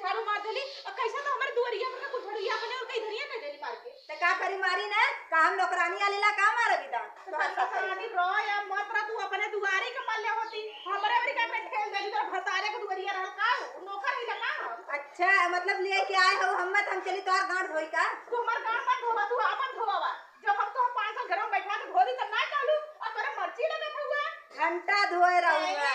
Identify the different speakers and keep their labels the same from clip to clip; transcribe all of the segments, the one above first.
Speaker 1: झाड़ू मार देली और कैसा तो हमारे दुआरिया पर कुछ झड़िया बने और कई धरिया न देली मार के
Speaker 2: ते का करी मारी ना का हम नौकरानी आलेला का मार बिदा
Speaker 1: नौकरानी रो या मत रा तू अपने दुआरी के मार ले होती हमरे अमेरिका में खेल देली तो भतारे के दुआरिया रहल का नौकर ही लगा।
Speaker 2: अच्छा मतलब ले के आए हो हम चली तोर गांठ धोई का
Speaker 1: तू हमार गांठ मत धोवा तू अपन धोवा जब हम तो 5 साल घर में बैठा के धोली तो ना चालू और तोरे मर्जी लगे हुआ
Speaker 2: घंटा धोए रहूंगा।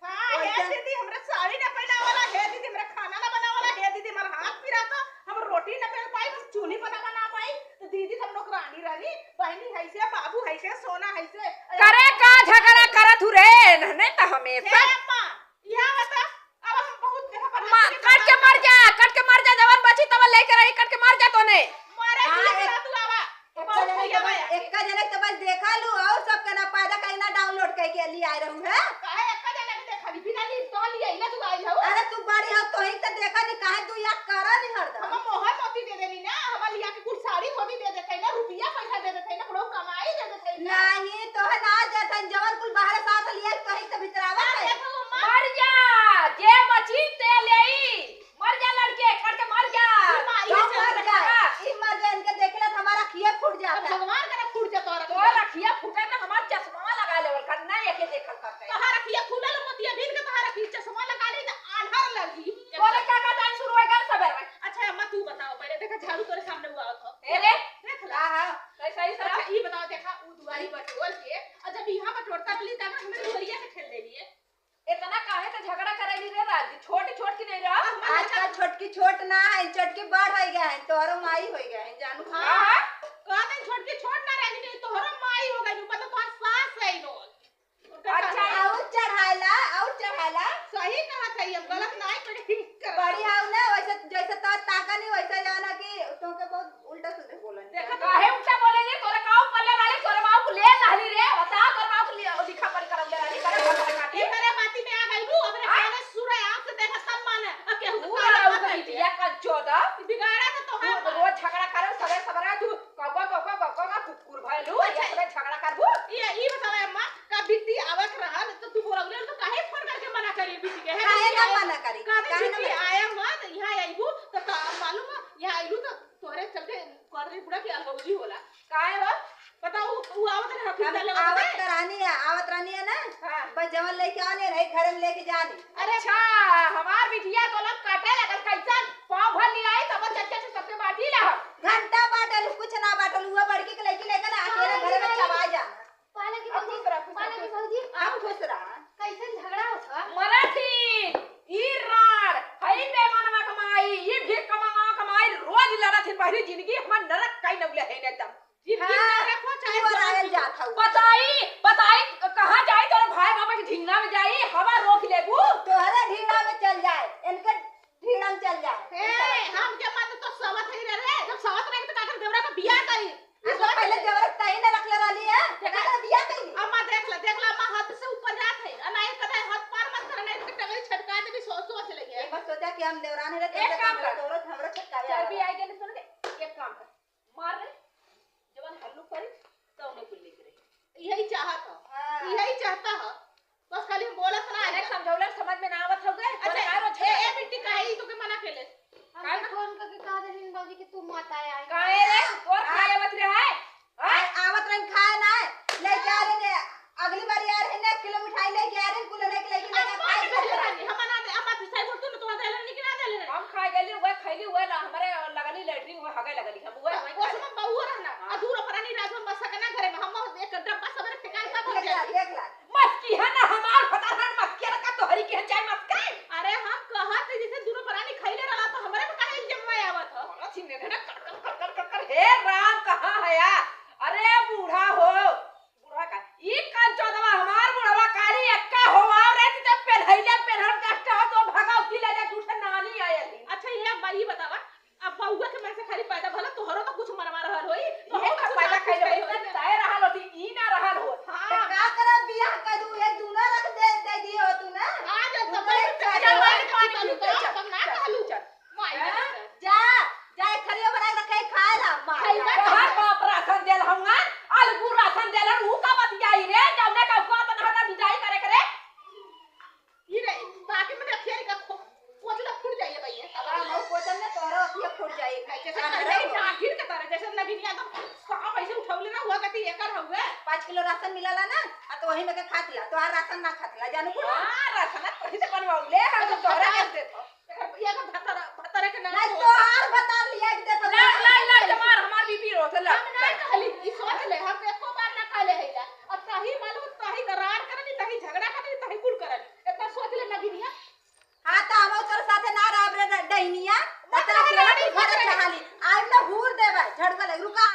Speaker 1: हां हे दीदी हमरा साड़ी ना पहना वाला हे दीदी हमरा खाना ना बना वाला हे दीदी हमरा हाथ पिराता हम रोटी ना बेल पाई हम चूल्ही पर ना बना पाई तो दीदी सब लोग रानी रानी बहनी है से बाबू है से सोना है से
Speaker 3: करे का झगड़ा करत हु रे नहीं तो हमेशा
Speaker 1: अम्मा यहां बता अब हम बहुत देखा पर
Speaker 3: कट के मर जा जवान बची तब लेकर आई कट के मर जा तोने
Speaker 1: मारे तू आवा
Speaker 2: एक का जने तो बस देखा लू और सब का ना पैदा कहीं ना डाउनलोड करके लिए आए रहूं है
Speaker 1: काहे एक का जने के देखा बिना ली तो लिए इला तू आई हो
Speaker 2: अरे तू बड़ी हो तो ही तो देखा नहीं काहे तू या करा नहीं हरदा
Speaker 1: हम मोहर मोती दे देनी ना हम लिया के कुछ साड़ी धोती दे देते ना रुपया पैसा दे देते ना बड़ो कमाई दे देते
Speaker 2: नहीं तो है ना जतन जवन कुल बाहर साथ लिया तो ही तो भितरावा है
Speaker 3: मर जा जे बची ते लेई मर जा लड़के कट के मर जा
Speaker 2: मर जा ई मर जा इनके देखला तो हमारा खिया फूट जाता
Speaker 1: भगवान करे फूट जा तोरा
Speaker 3: तो रखिया फूटे ना हमार चश्मा लगा ले और करना एके देखल करते
Speaker 1: तोहार रखिया खुलल मोतिया भीन के तोहार रखी चश्मा लगा ली तो आंधर लगी
Speaker 3: बोले का टाइम शुरू होएगा सवेर में
Speaker 1: अच्छा अम्मा तू बताओ पहले देखा झाड़ू तोरे सामने हुआ था
Speaker 3: ए रे
Speaker 1: देख ला
Speaker 3: हां कैसा ही
Speaker 1: अच्छा ई बताओ देखा उ दुआरी बटोल के और जब यहां पर टोटता पली ता हमरे दुआरिया के खेल देली
Speaker 3: इतना काहे तो झगड़ा करैली रे राजी छोटी छोट की नहीं रह
Speaker 2: आजकल छोटकी छोट ना है छोटकी बड़ हो गया है तोरो माई हो गया है जानू
Speaker 1: हां कहते छोटकी छोट ना रह गई तोहरो माई हो गई मतलब तोहार सास है नो
Speaker 2: अच्छा और चढ़ाला
Speaker 1: सही कहा था हम गलत नहीं पड़ी
Speaker 2: बड़ी हाउ ना वैसे जैसे तो ताका नहीं वैसे जाना कि तोके बहुत उल्टा सीधे बोलन
Speaker 3: देखा काहे उल्टा बोलेली तोरे काऊ पल्ले वाले तोरे माऊ को ले लहली रे बता तोरे माऊ को लिखा पढ़ कर ले रही करे काटी
Speaker 1: करे बाती में आ गई बू अपने पहले सूर्य आंख से देखा तब माने अब के
Speaker 3: पूरा लाऊ का बिटिया का 14
Speaker 1: बिगाड़ा तो तोहार
Speaker 3: रोज झगड़ा करे सबे सबरा तू कौवा कुकुर भइलू ये सबे झगड़ा करबू
Speaker 1: ये ई बतावे अम्मा का बिट्टी आवत रहल तो तू बोलले तो काहे फोन करके मना करी बिट्टी के
Speaker 2: काहे ना मना करी
Speaker 1: काहे ना आया मत यहां आईबू तो मालूम यहां आईलू तो तोरे चलते कर बुढ़ा के अलगौजी होला काहे हो बताओ वो आवत है हफीज ले
Speaker 2: आवत रानी है ना बस जवन लेके आने रहे घर में लेके जाने
Speaker 3: अरे अच्छा हमार बिटिया तो लग काटे लगल कैसा पाव भर ले आई तब चच्चा से सबसे बाटी ला
Speaker 2: घंटा बाटल कुछ ना बाटल हुआ बड़की के लेके लेकर अकेले घर में चबा जाना
Speaker 1: पाले की भौजी
Speaker 2: आप खुश रहा
Speaker 1: कैसे झगड़ा होता
Speaker 3: मराठी ई राड हई बेमानवा कमाई ई भी कमाई रोज लड़त है पहली जिंदगी हमर नरक काई नगले है ने तब बताई कहां जाए तोरे भाई बाबा के ढींगना में जाई हवा रोक लेबू
Speaker 2: तोहरे ढींगना में चल जाए इनके ढींगना में चल जाए
Speaker 1: हम के मत तो सवत ही रे जब सवत रहे तो काकर देवरा का बियाह करी
Speaker 2: इससे पहले देवरा तई ने रख ले रही है काकर बियाह करी
Speaker 1: अम्मा देख ला अम्मा हाथ से ऊपर जात है अनाई कदा हाथ पार मत कर नहीं तो टंगरी छटका दे भी सोच लगे
Speaker 2: एक बार सोचा कि हम देवरानी रहते
Speaker 3: एक काम कर
Speaker 2: तोरो हमरा छटका
Speaker 3: चार भी आई गेले सुन के एक काम कर मार रे जवन हल्लू करी तो उन्हें कुल लिख रही
Speaker 1: यही चाहता है बस खाली बोलत ना
Speaker 3: अरे समझौला समझ में ना आवत हो गए
Speaker 1: अच्छा ए बिट्टी काहे तो के मना केले
Speaker 3: काय
Speaker 1: फोन करके कहा दे बाबूजी कि तू मत आया
Speaker 3: काहे रे और खाए आवत रे है
Speaker 2: आवत रंग खाए ना ले जा रे ने अगली बार यार है ना किलो मिठाई ले जा रे कुल लेके खाए
Speaker 1: हम ना दे अम्मा पिसाई बोल तू तो देले निकला देले
Speaker 3: हम खाए गेली वो खैली वो ना हमारे लगली लैट्रिन वो हगे लगली हम वो
Speaker 1: उसमें बहु रहना अधूरा परानी रात में बस सकना घरे में हम एक डब्बा सबरे फेंका सब हो जाए
Speaker 2: देख ला
Speaker 3: मत की है ना हमार पता है मत के का तो हरी के चाय मत के
Speaker 1: अरे हम कहत जैसे दोनों परानी खैले रहला तो हमरे में काहे जमवा आवत हो
Speaker 3: बड़ा सीने ने कर हे राम कहां है या अरे बूढ़ा हो बूढ़ा का ई काल चौदवा हमार बूढ़वा काली एक्का होवा रे जब पेन्हर कष्ट हो तो भगावती ले जा दूसरे नानी आयली
Speaker 1: अच्छा ये बाई बतावा अब बउआ के मन से खाली पैदा भला तोहरो तो कुछ मनवा रहल होई
Speaker 3: तो हम का पैदा खैले होई तय रहल होती ई ना रहल हो
Speaker 1: हां
Speaker 2: का करे बियाह कर दू एक दूना रख दे दियो तू ना
Speaker 1: आज सब पानी तब ना कहलू माई
Speaker 2: जा जाए खरियो बना के रखे खाए ला माई
Speaker 3: बाहर बाप राशन देल हमन अलगू राशन देलन ऊ का बतियाई रे जौने का को त ना बिजाई करे करे
Speaker 1: ई रे बाकी में खेल का कोतला फूट जाइए भैया गति एकर हुए
Speaker 2: 5 किलो राशन मिलला ना आ तो वही में के खातिला तोहार राशन ना खातिला जानू को
Speaker 3: हां राशन कहीं से बनवाऊले हम तो तोहरा के देत
Speaker 1: एकर भैया का भतर